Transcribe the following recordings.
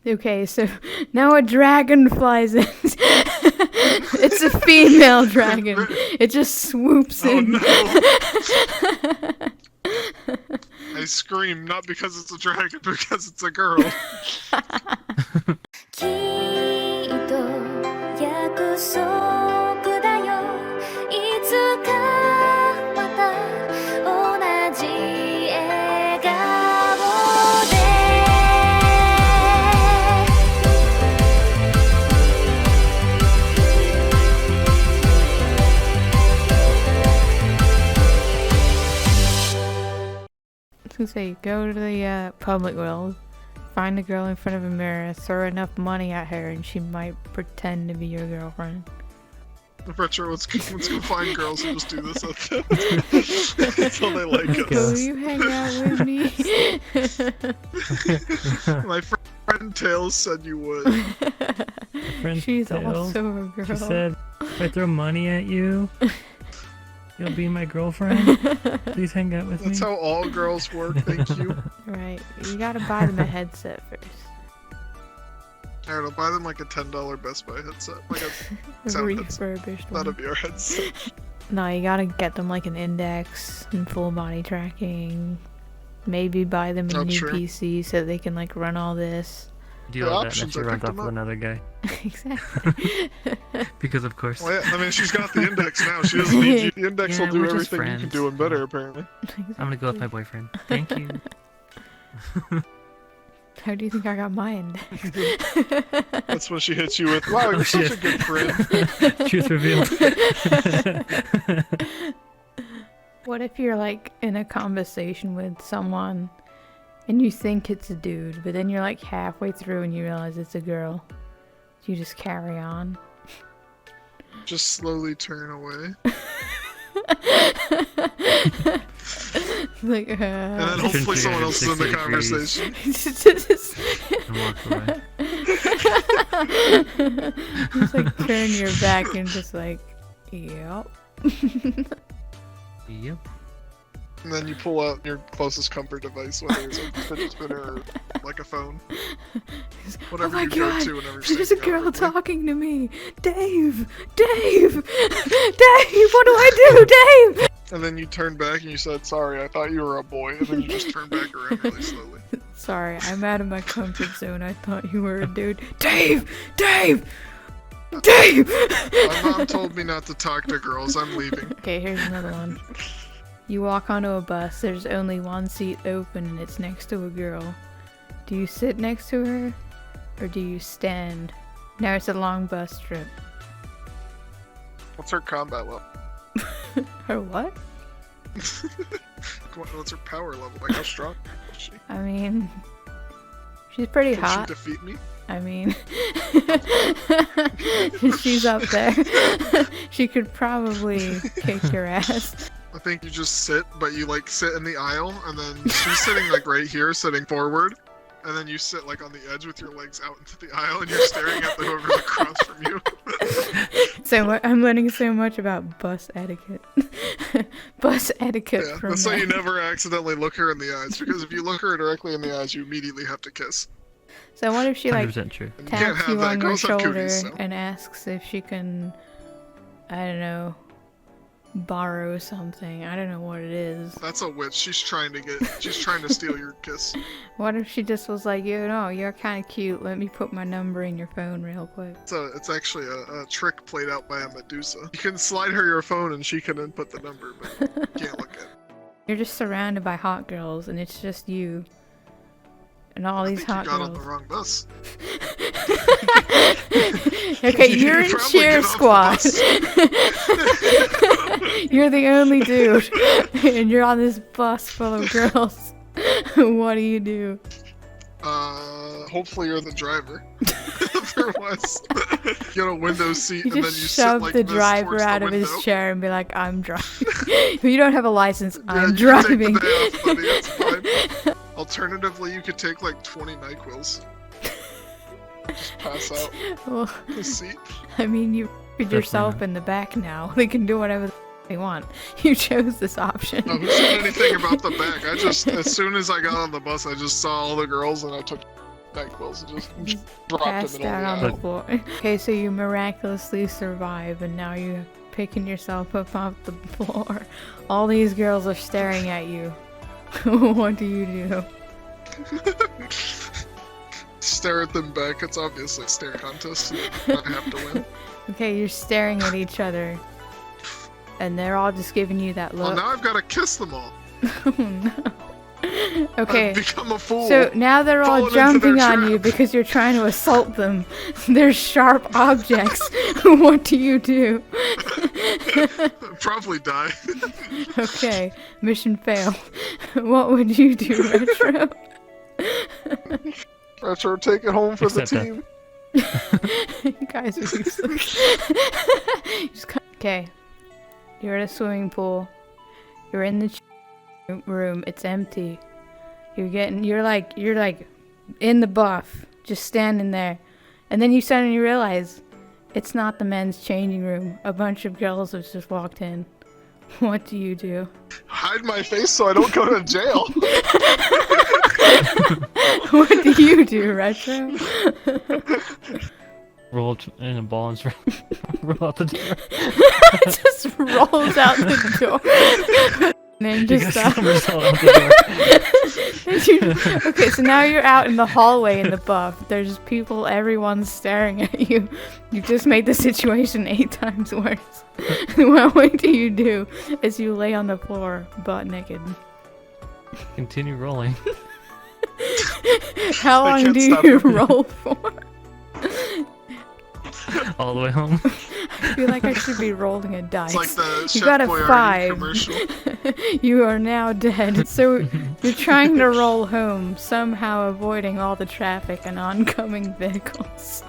Okay, so now a dragon flies in. It's a female dragon. It just swoops in. No. I scream, not because it's a dragon, but because it's a girl. Say, go to the public world, find a girl in front of a mirror, throw enough money at her, and she might pretend to be your girlfriend. Vrchat, let's go find girls and just do this at them. That's how they like us. Will you hang out with me? My friend Tails said you would. She's Tails, also a girl. She said, if I throw money at you, you'll be my girlfriend. Please hang out with me. That's how all girls work, thank you. Right, you gotta buy them a headset first. Alright, I'll buy them like a $10 Best Buy headset. Like a sound headset, Refurbished not a one. VR headset. No, you gotta get them like an index and full body tracking. Maybe buy them a new PC so they can like run all this. Do all that and she runs off with another guy. Exactly. Because of course. Well, yeah, I mean, she's got the index now. She doesn't need you. The index will do we're just everything you can do and better, apparently. I'm gonna go with my boyfriend. Thank you. How do you think I got my index? That's when she hits you with, wow, you're such a good friend. Truth revealed. What if you're like in a conversation with someone and you think it's a dude, but then you're like halfway through and you realize it's a girl? You just carry on. Just slowly turn away. Like, and then hopefully someone else is in the conversation. And walk away. Just like turn your back and just like, yep. Yep. And then you pull out your closest comfort device, whether it's a fidget spinner or like a phone. Whatever oh my you God, go to whenever there's a girl talking to me. Dave! Dave! Dave! What do I do, Dave? And then you turn back and you said, sorry, I thought you were a boy. And then you just turn back around really slowly. Sorry, I'm out of my comfort zone. I thought you were a dude. Dave! Dave! Dave! My mom told me not to talk to girls. I'm leaving. Okay, here's another one. You walk onto a bus, there's only one seat open and it's next to a girl. Do you sit next to her? Or do you stand? Now it's a long bus trip. What's her combat level? Her what? What's her power level? Like, how strong is she? I mean, she's pretty Can hot. she defeat me? I mean, she's up there. She could probably kick your ass. I think you just sit, but you like sit in the aisle, and then she's sitting like right here, sitting forward, and then you sit like on the edge with your legs out into the aisle, and you're staring at whoever's across from you. So I'm learning so much about bus etiquette. Bus etiquette. Yeah, from that's why you never accidentally look her in the eyes, because if you look her directly in the eyes, you immediately have to kiss. So what if she like 100% true. And you can't taps have you that. on your Girls have shoulder cooties, so. and asks if she can, I don't know, borrow something. I don't know what it is. That's a witch. She's trying to steal your kiss. What if she just was like, you know, you're kind of cute. Let me put my number in your phone real quick. It's actually a trick played out by a Medusa. You can slide her your phone and she can input the number, but you can't look at it. You're just surrounded by hot girls and it's just you. And all these hot you got girls. on the wrong bus. Okay, You you're in probably cheer get off squad. the You're the only dude. And you're on this bus full of girls. What do you do? Hopefully you're the driver. Otherwise, you get a window seat You and then just you sit shove like the this driver towards out the of his window. chair and be like, I'm driving. If you don't have a license, Yeah, I'm you driving. Can take the day off, buddy. It's fine. Alternatively, you could take like 20 NyQuils. Just pass out Well, the seat. I mean, you put yourself in the back now. They can do whatever they want. You chose this option. No, who said anything about the back? As soon as I got on the bus, I just saw all the girls and I took. NyQuil's and just dropped in Passed the middle out of the on aisle. the floor. Okay, so you miraculously survive, and now you're picking yourself up off the floor. All these girls are staring at you. What do you do? Stare at them back. It's obviously a stare contest. I have to win. Okay, you're staring at each other, and they're all just giving you that Well, look. now I've got to kiss them all. Oh no. Okay. I've become a fool. So now they're all Fallen into their jumping on you trap. because you're trying to assault them. They're sharp objects. What do you do? Probably die. Okay, mission failed. What would you do, Retro? Retro, take it home for Accept the that. team. You guys are useless. Okay, you're at a swimming pool. You're in the room. It's empty. You're like in the buff, just standing there, and then you suddenly realize it's not the men's changing room. A bunch of girls have just walked in. What do you do? Hide my face so I don't go to jail. What do you do, Retro? Roll in a ball and roll out the door. Just rolls out the door. And then You just guys come yourself out the door. okay, so now you're out in the hallway in the buff. There's people, everyone's staring at you. You just made the situation 8 times worse. What do you do as you lay on the floor, butt naked? Continue rolling. How I long can't do stop you it. roll for? All the way home. I feel like I should be rolling a dice. It's like the You Chef got a Boyardee 5. commercial. You are now dead. So you're trying to roll home, somehow avoiding all the traffic and oncoming vehicles.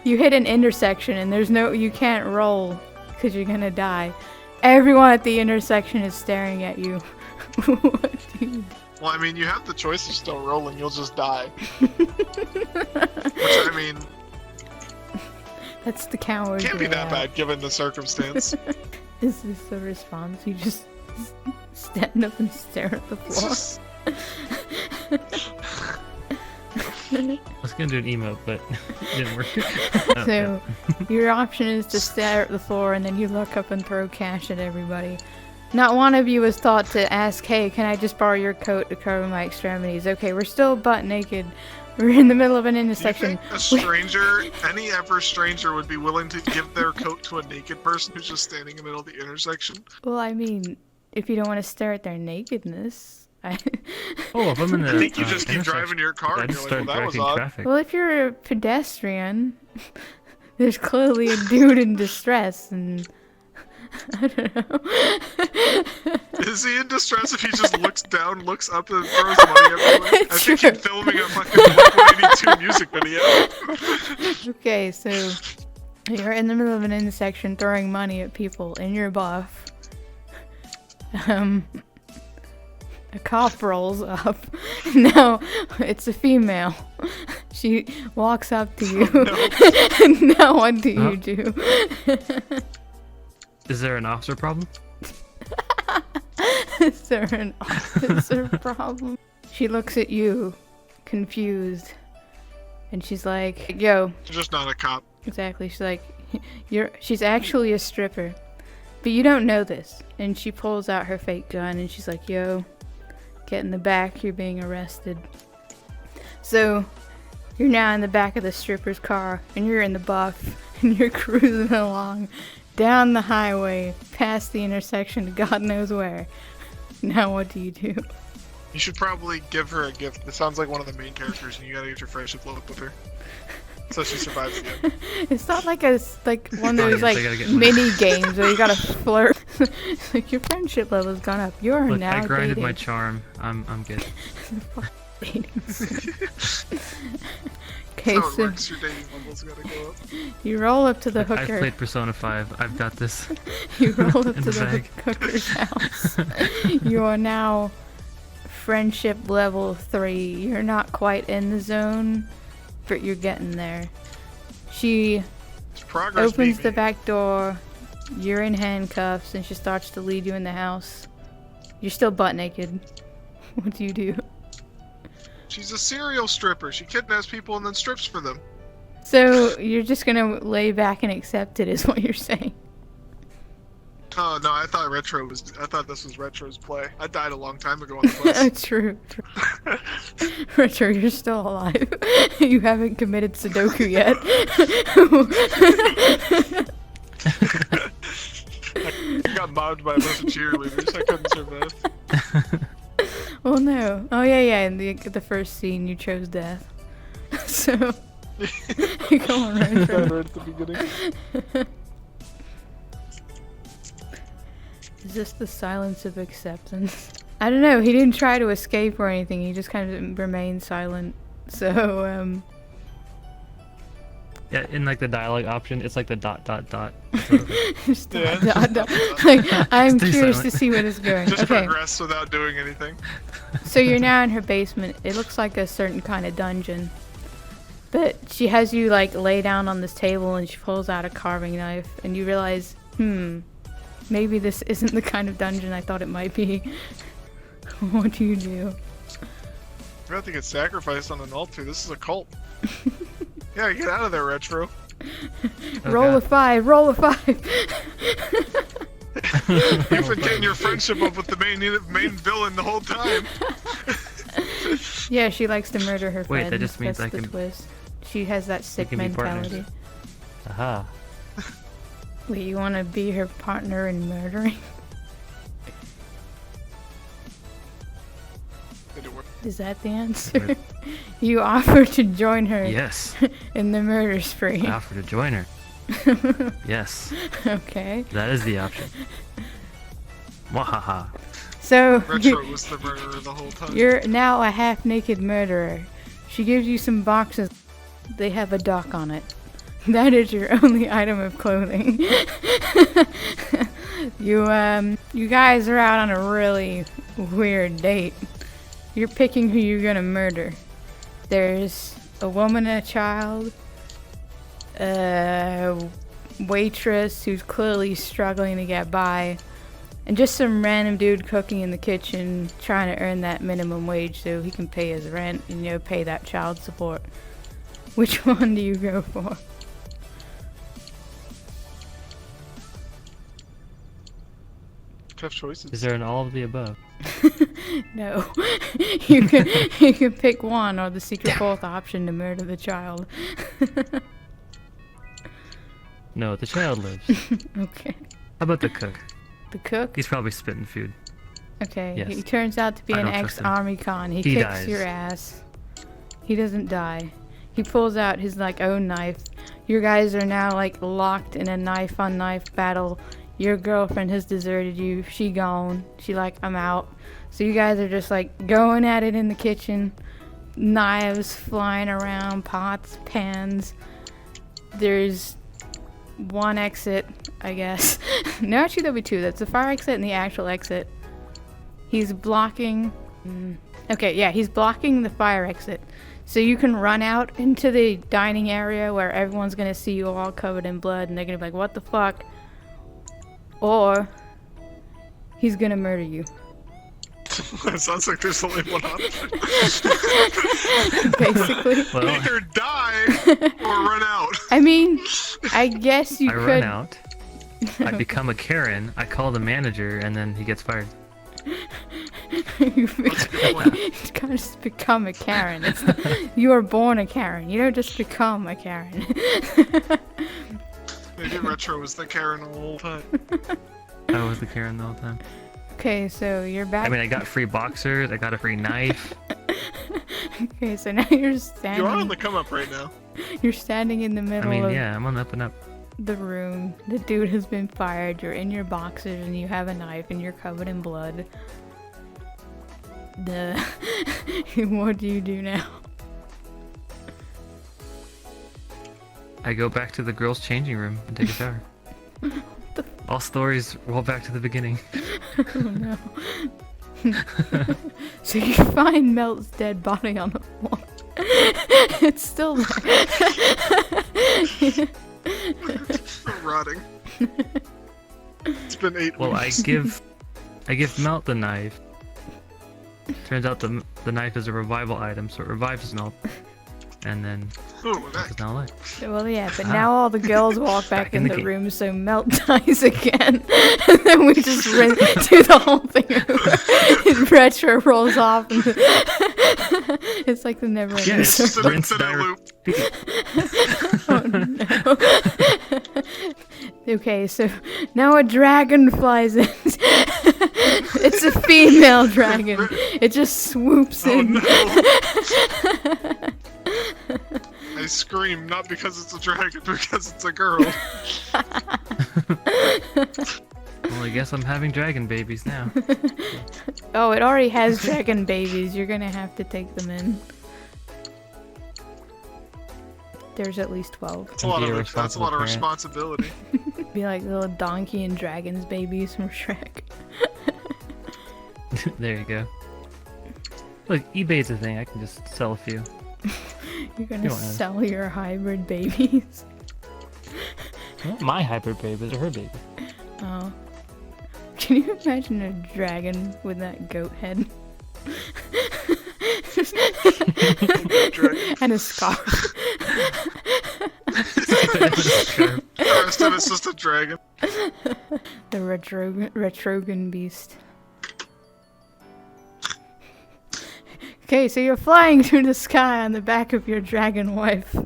You hit an intersection and you can't roll because you're gonna die. Everyone at the intersection is staring at you. What do you do? Well, I mean, you have the choice of still rolling. You'll just die. Which, I mean, That's the coward. can't be that route. bad given the circumstance. Is this the response? You just stand up and stare at the It's floor? just- I was gonna do an emote, but it didn't work. So, your option is to stare at the floor and then you look up and throw cash at everybody. Not one of you was thought to ask, hey, can I just borrow your coat to cover my extremities? Okay, we're still butt naked. We're in the middle of an Do you intersection. think a stranger, any ever stranger, would be willing to give their coat to a naked person who's just standing in the middle of the intersection? Well, I mean, if you don't want to stare at their nakedness. Oh, if I'm in the I think you just keep intersection, driving your car I and just you're like, start well, that was directing odd. traffic. Well, if you're a pedestrian, there's clearly a dude in distress, and I don't know. Is he in distress if he just looks down, looks up, and throws money everywhere? I think True. he's filming a fucking Blink-182 music video. Okay, so you're in the middle of an intersection throwing money at people in your buff. A cop rolls up. No, it's a female. She walks up to you. Now what do you do? Is there an officer problem? Is there an officer problem? She looks at you, confused, and she's like, yo, You're just not a cop. exactly. She's like, she's actually a stripper, but you don't know this. And she pulls out her fake gun and she's like, yo, get in the back, you're being arrested. So you're now in the back of the stripper's car and you're in the buff and you're cruising along down the highway past the intersection to God knows where. Now what do you do? You should probably give her a gift. This sounds like one of the main characters, and you gotta get your friendship up with her. So she survives the end. It's not like one of those Oh, like yes, I gotta get mini games where you gotta flirt. Like your friendship level's gone up. You are Look, now I grinded my dating. charm. I'm good. Dating. That's Okay, how it so works. Your dating levels gotta go up. you roll up to the I've hooker. played Persona 5. I've got this. You roll up in to the the bag. hooker's house. You are now friendship level 3. You're not quite in the zone, but you're getting there. She It's progress, opens baby. the back door. You're in handcuffs, and she starts to lead you in the house. You're still butt naked. What do you do? She's a serial stripper. She kidnaps people and then strips for them. So you're just gonna lay back and accept it, is what you're saying? Oh no, I thought this was Retro's play. I died a long time ago on the bus. True. Retro, you're still alive. You haven't committed Sudoku yet. I got mobbed by a bunch of cheerleaders. I couldn't survive. Well, no. Oh yeah. In the first scene, you chose death. So come on, Retro. Right at the beginning. Is this the silence of acceptance? I don't know. He didn't try to escape or anything. He just kind of remained silent. So, Yeah, in like the dialogue option, it's like the dot. just Yeah. dot. Like, I'm Stay curious silent. to see where this is going. Just Okay, progress without doing anything. so you're now in her basement. It looks like a certain kind of dungeon. But she has you like lay down on this table and she pulls out a carving knife and you realize, maybe this isn't the kind of dungeon I thought it might be. What do you do? We have to get sacrificed on an altar. This is a cult. Yeah, get out of there, Retro. Roll a 5, roll a 5. You've been getting your friendship up with the main villain the whole time. Yeah, she likes to murder her Wait, friends. that just means That's I the can- twist. She has that sick can be partners. mentality. Aha. Wait, you want to be her partner in murdering? Did it work? Is that the answer? You offer to join her Yes. in the murder spree. I offer to join her. Yes. Okay. That is the option. Wahaha. So, Retro was the murderer the whole time. you're now a half-naked murderer. She gives you some boxes. They have a duck on it. That is your only item of clothing. You guys are out on a really weird date. You're picking who you're gonna murder. There's a woman and a child, a waitress who's clearly struggling to get by, and just some random dude cooking in the kitchen trying to earn that minimum wage so he can pay his rent and, pay that child support. Which one do you go for? Tough choices. Is there an all of the above? No. you can pick one or the secret fourth option to murder the child. No, the child lives. Okay. How about the cook? The cook? He's probably spitting food. Okay. Yes. He turns out to be I an don't trust him. ex-army con. He He kicks dies. your ass. He doesn't die. He pulls out his own knife. You guys are now locked in a knife on knife battle. Your girlfriend has deserted you. She gone. She I'm out. So you guys are just going at it in the kitchen. Knives flying around, pots, pans. There's one exit, I guess. No, actually there'll be two. That's the fire exit and the actual exit. He's blocking... Okay, yeah, he's blocking the fire exit. So you can run out into the dining area where everyone's gonna see you all covered in blood and they're gonna be like, what the fuck? Or he's gonna murder you. It sounds like there's only one option. Basically. Well, Either die or run out. I mean, I guess you I could... run out. I become a Karen. I call the manager, and then he gets fired. You can't just become a Karen. You are born a Karen. You don't just become a Karen. Maybe Retro was the Karen the whole time. I was the Karen the whole time. Okay, so you're back. I mean, I got free boxers. I got a free knife. Okay, so now you're You are on standing. the come up right now. You're standing in the I middle mean, of yeah, I'm on the up and up. the room. The dude has been fired. You're in your boxers and you have a knife and you're covered in blood. What do you do now? I go back to the girls' changing room and take a shower. All stories roll back to the beginning. Oh no. So you find Melt's dead body on the floor. It's still there. Still rotting. It's been 8 Well, weeks. I give Melt the knife, Turns out the knife is a revival item, so it revives Melt. And then Ooh, Melt is now alive. Well, yeah, but now all the girls walk back Back in in the the game. room, so Melt dies again. And then we just do the whole thing over. And Retro rolls off. And it's like the never ending Yes. story. It's an Rinse, infinite dire- loop. Oh, no. Okay, so now a dragon flies in. It's a female dragon. It just swoops Oh in. no! I scream not because it's a dragon, because it's a girl. Well, I guess I'm having dragon babies now. Oh, it already has dragon babies. You're gonna have to take them in. There's at least 12. That's a lot Be a of responsible parent. responsibility. Be like little donkey and dragons babies from Shrek. There you go. Look, eBay's a thing. I can just sell a few. You're gonna You don't have- sell your hybrid babies. Not my hybrid babies or her baby. Oh. Can you imagine a dragon with that goat head? And a scarf. The rest of it's just a dragon. The Retrogan beast. Okay, so you're flying through the sky on the back of your dragon wife.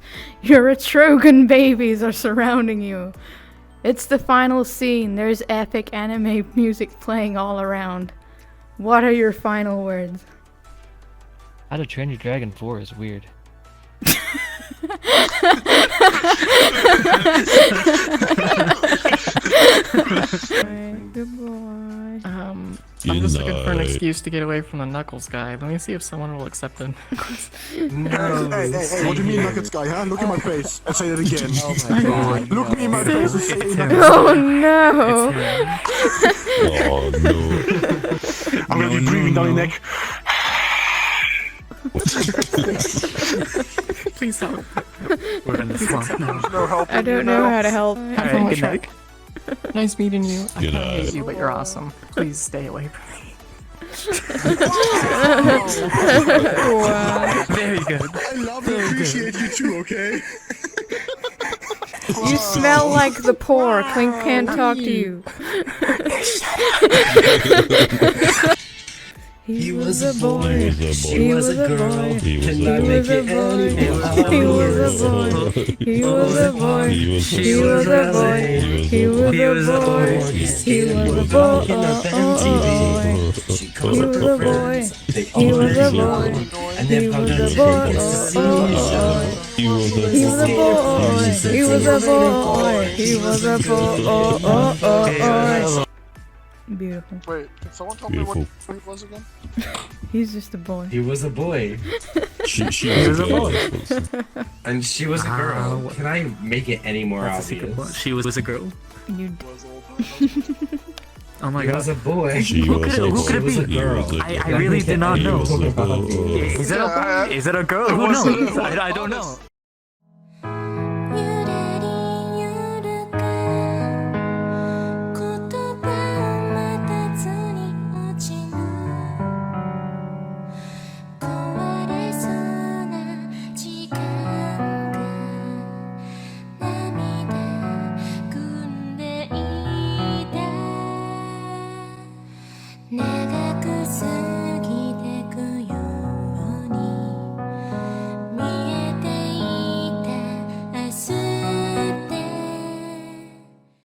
Your Retrogan babies are surrounding you. It's the final scene. There's epic anime music playing all around. What are your final words? How to Train Your Dragon 4 is weird. Good boy. I'm just looking for an excuse to get away from the Knuckles guy. Let me see if someone will accept him. No. Hey, what do you mean Nuggets guy, huh? Look at my face and say that again. Oh my god. Look me in my face and say that. Oh no! Oh no. I'm gonna be breathing down your neck. Please help. We're in the swamp now. No help. I don't know how to help. Alright, good night. Nice meeting you. I Good kinda hate night. you, but you're awesome. Please stay away from me. Wow. Very good. I love and appreciate you too, okay? You smell like the poor. Clink can't talk to you. He was a boy. He was a boy. He was He a was a boy. He was a boy. He was a boy. He was He was a boy. He was a boy. He was a boy. He was a boy. He was a boy. He was a boy. He was a boy. He was He was a boy. He was a boy. He was a boy. Beautiful. Wait, can someone tell me what Beautiful. he was again? He's just a boy. He was a boy, She was a boy. and she was a girl. Can I make it any more That's a secret plot. obvious? She was a girl. You Was old. Oh my He was god. a boy. She Who was could a it- who boy. could it be? She was a girl. He was a I really did not He know. was a boy. Is it a Yeah, boy? Is it a girl? it Who wasn't- knows? it wasn't I don't know. honest.